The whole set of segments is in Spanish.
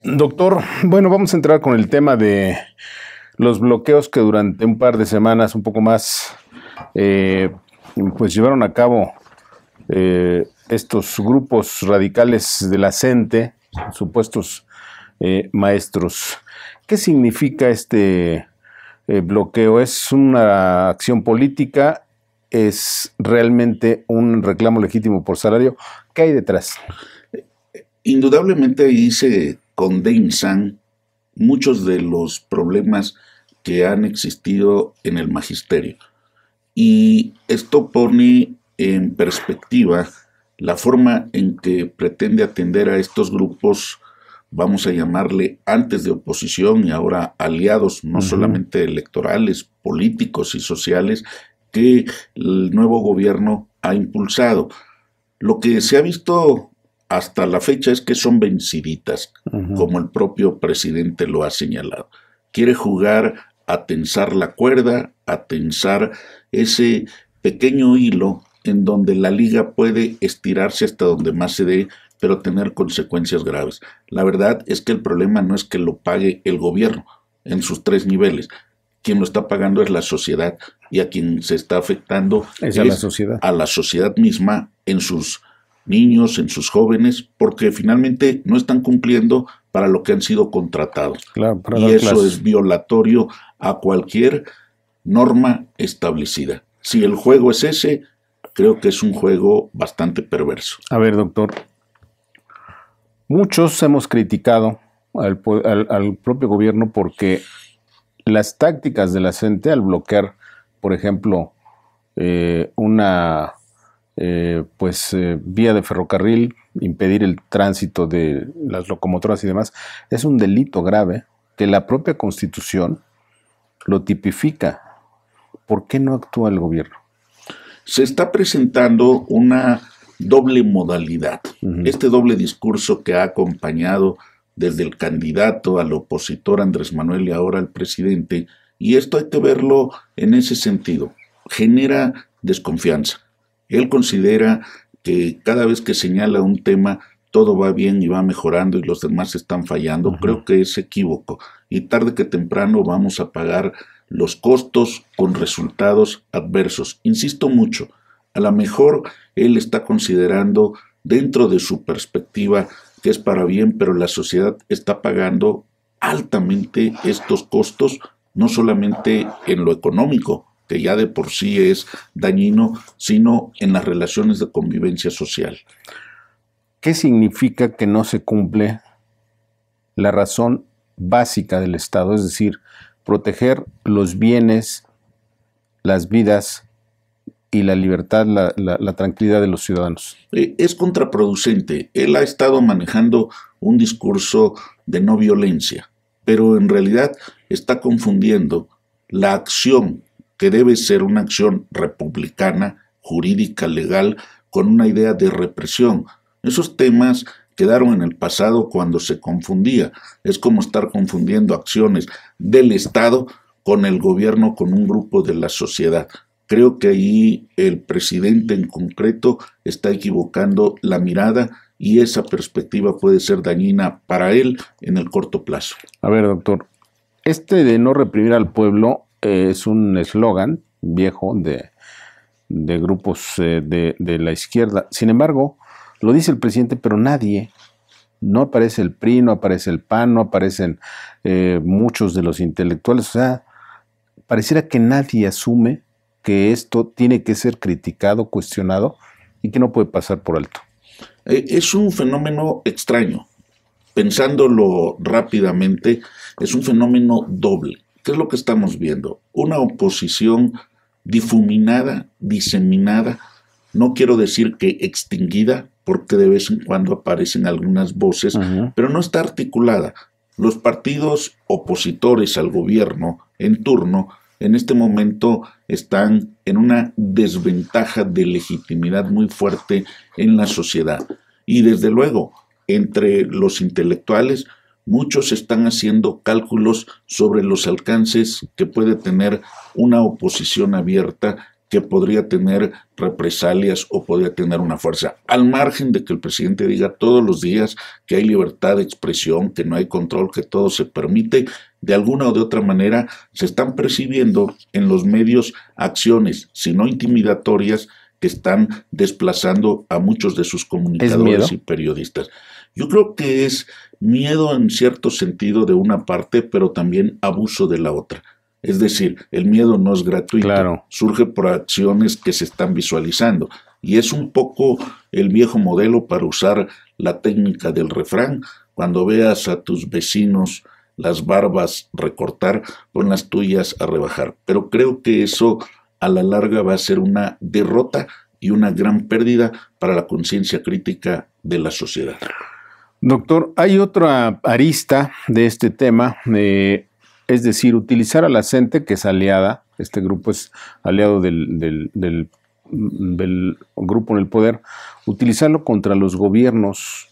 Doctor, bueno, vamos a entrar con el tema de los bloqueos que durante un par de semanas, un poco más, eh, pues llevaron a cabo estos grupos radicales de la CENTE, supuestos maestros. ¿Qué significa este bloqueo? ¿Es una acción política? ¿Es realmente un reclamo legítimo por salario? ¿Qué hay detrás? Indudablemente ahí se condensan muchos de los problemas que han existido en el magisterio. Y esto pone en perspectiva la forma en que pretende atender a estos grupos, vamos a llamarle antes de oposición y ahora aliados, no solamente electorales, políticos y sociales, que el nuevo gobierno ha impulsado. Lo que se ha visto hasta la fecha es que son venciditas, como el propio presidente lo ha señalado. Quiere jugar a tensar la cuerda, a tensar ese pequeño hilo en donde la liga puede estirarse hasta donde más se dé, pero tener consecuencias graves. La verdad es que el problema no es que lo pague el gobierno en sus tres niveles. Quien lo está pagando es la sociedad, y a quien se está afectando es a la sociedad misma, en sus niños, en sus jóvenes, porque finalmente no están cumpliendo para lo que han sido contratados. Claro, y eso es violatorio a cualquier norma establecida. Si el juego es ese, creo que es un juego bastante perverso. A ver, doctor, muchos hemos criticado al propio gobierno porque las tácticas de la CENTE al bloquear, por ejemplo, una vía de ferrocarril, impedir el tránsito de las locomotoras y demás, es un delito grave que la propia Constitución lo tipifica. ¿Por qué no actúa el gobierno? Se está presentando una doble modalidad. Este doble discurso que ha acompañado desde el candidato al opositor Andrés Manuel y ahora al presidente, y esto hay que verlo en ese sentido, genera desconfianza. Él considera que cada vez que señala un tema todo va bien y va mejorando y los demás están fallando. Creo que es equívoco y tarde que temprano vamos a pagar los costos con resultados adversos. Insisto mucho, a lo mejor él está considerando dentro de su perspectiva que es para bien, pero la sociedad está pagando altamente estos costos, no solamente en lo económico, que ya de por sí es dañino, sino en las relaciones de convivencia social. ¿Qué significa que no se cumple la razón básica del Estado? Es decir, proteger los bienes, las vidas y la libertad, la tranquilidad de los ciudadanos. Es contraproducente. Él ha estado manejando un discurso de no violencia, pero en realidad está confundiendo la acción que debe ser una acción republicana, jurídica, legal, con una idea de represión. Esos temas quedaron en el pasado cuando se confundía. Es como estar confundiendo acciones del Estado con el gobierno, con un grupo de la sociedad. Creo que ahí el presidente en concreto está equivocando la mirada y esa perspectiva puede ser dañina para él en el corto plazo. A ver, doctor, este de no reprimir al pueblo es un eslogan viejo de grupos de la izquierda. Sin embargo, lo dice el presidente, pero nadie, no aparece el PRI, no aparece el PAN, no aparecen muchos de los intelectuales. O sea, pareciera que nadie asume que esto tiene que ser criticado, cuestionado y que no puede pasar por alto. Es un fenómeno extraño. Pensándolo rápidamente, es un fenómeno doble. ¿Qué es lo que estamos viendo? Una oposición difuminada, diseminada, no quiero decir que extinguida, porque de vez en cuando aparecen algunas voces, pero no está articulada. Los partidos opositores al gobierno en turno en este momento están en una desventaja de legitimidad muy fuerte en la sociedad. Y desde luego, entre los intelectuales, muchos están haciendo cálculos sobre los alcances que puede tener una oposición abierta que podría tener represalias o podría tener una fuerza, al margen de que el presidente diga todos los días que hay libertad de expresión, que no hay control, que todo se permite. De alguna o de otra manera se están percibiendo en los medios acciones, si no intimidatorias, que están desplazando a muchos de sus comunicadores y periodistas. Yo creo que es miedo en cierto sentido de una parte, pero también abuso de la otra. Es decir, el miedo no es gratuito, claro, surge por acciones que se están visualizando. Y es un poco el viejo modelo para usar la técnica del refrán. Cuando veas a tus vecinos las barbas recortar, pon las tuyas a rebajar. Pero creo que eso a la larga va a ser una derrota y una gran pérdida para la conciencia crítica de la sociedad. Doctor, hay otra arista de este tema, es decir, utilizar a la CENTE, que es aliada, este grupo es aliado del grupo en el poder, utilizarlo contra los gobiernos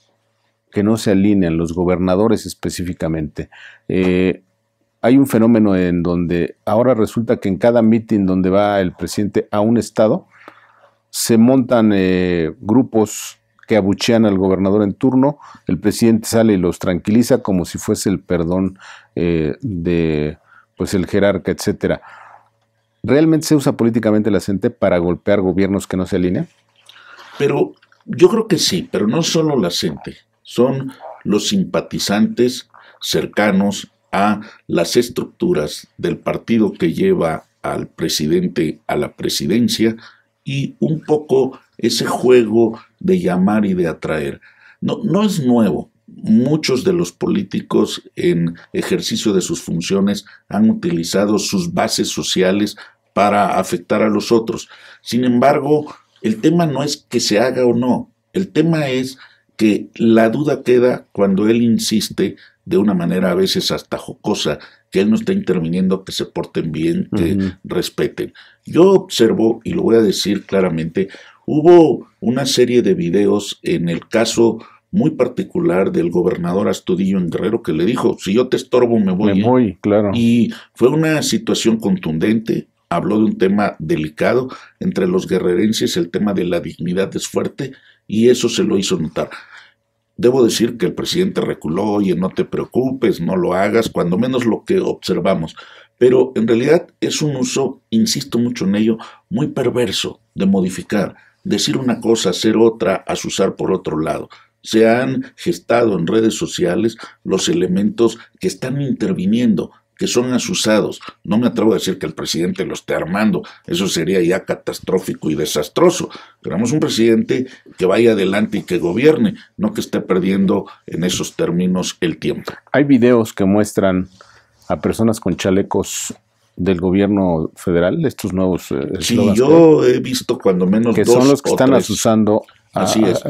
que no se alinean, los gobernadores específicamente. Hay un fenómeno en donde ahora resulta que en cada mitin donde va el presidente a un estado, se montan grupos que abuchean al gobernador en turno, el presidente sale y los tranquiliza como si fuese el perdón de pues el jerarca, etcétera. ¿Realmente se usa políticamente la CENTE para golpear gobiernos que no se alinean? Pero yo creo que sí, pero no solo la CENTE, son los simpatizantes cercanos a las estructuras del partido que lleva al presidente a la presidencia y un poco ese juego de llamar y de atraer. No es nuevo. Muchos de los políticos en ejercicio de sus funciones han utilizado sus bases sociales para afectar a los otros. Sin embargo, el tema no es que se haga o no. El tema es que la duda queda cuando él insiste de una manera a veces hasta jocosa, que él no está interviniendo, que se porten bien, que respeten. Yo observo, y lo voy a decir claramente, hubo una serie de videos en el caso muy particular del gobernador Astudillo en Guerrero que le dijo, si yo te estorbo me voy. Me voy, claro. Y fue una situación contundente, habló de un tema delicado, entre los guerrerenses el tema de la dignidad es fuerte y eso se lo hizo notar. Debo decir que el presidente reculó, oye, no te preocupes, no lo hagas, cuando menos lo que observamos. Pero en realidad es un uso, insisto mucho en ello, muy perverso de modificar, decir una cosa, hacer otra, asusar por otro lado. Se han gestado en redes sociales los elementos que están interviniendo, que son asusados. No me atrevo a decir que el presidente lo esté armando, eso sería ya catastrófico y desastroso. Queremos un presidente que vaya adelante y que gobierne, no que esté perdiendo en esos términos el tiempo. Hay videos que muestran a personas con chalecos del gobierno federal, estos nuevos sí, yo he visto cuando menos que dos son los que están tres. asusando. Así es.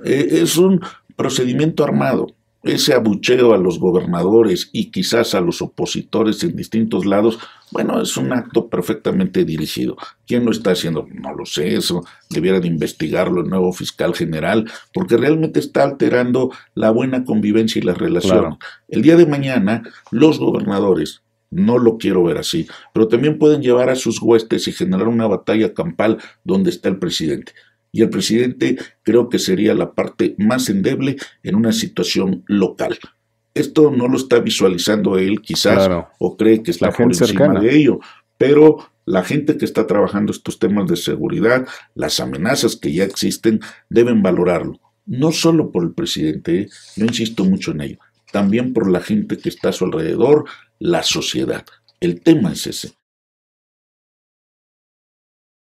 Es un procedimiento armado. Ese abucheo a los gobernadores y quizás a los opositores en distintos lados, bueno, es un acto perfectamente dirigido. ¿Quién lo está haciendo? No lo sé, eso debiera de investigarlo el nuevo fiscal general, porque realmente está alterando la buena convivencia y las relaciones. Claro. El día de mañana, los gobernadores, no lo quiero ver así, pero también pueden llevar a sus huestes y generar una batalla campal donde está el presidente. Y el presidente creo que sería la parte más endeble en una situación local. Esto no lo está visualizando él quizás, claro, o cree que está por encima cercana de ello, pero la gente que está trabajando estos temas de seguridad, las amenazas que ya existen, deben valorarlo. No solo por el presidente, yo insisto mucho en ello, también por la gente que está a su alrededor, la sociedad. El tema es ese.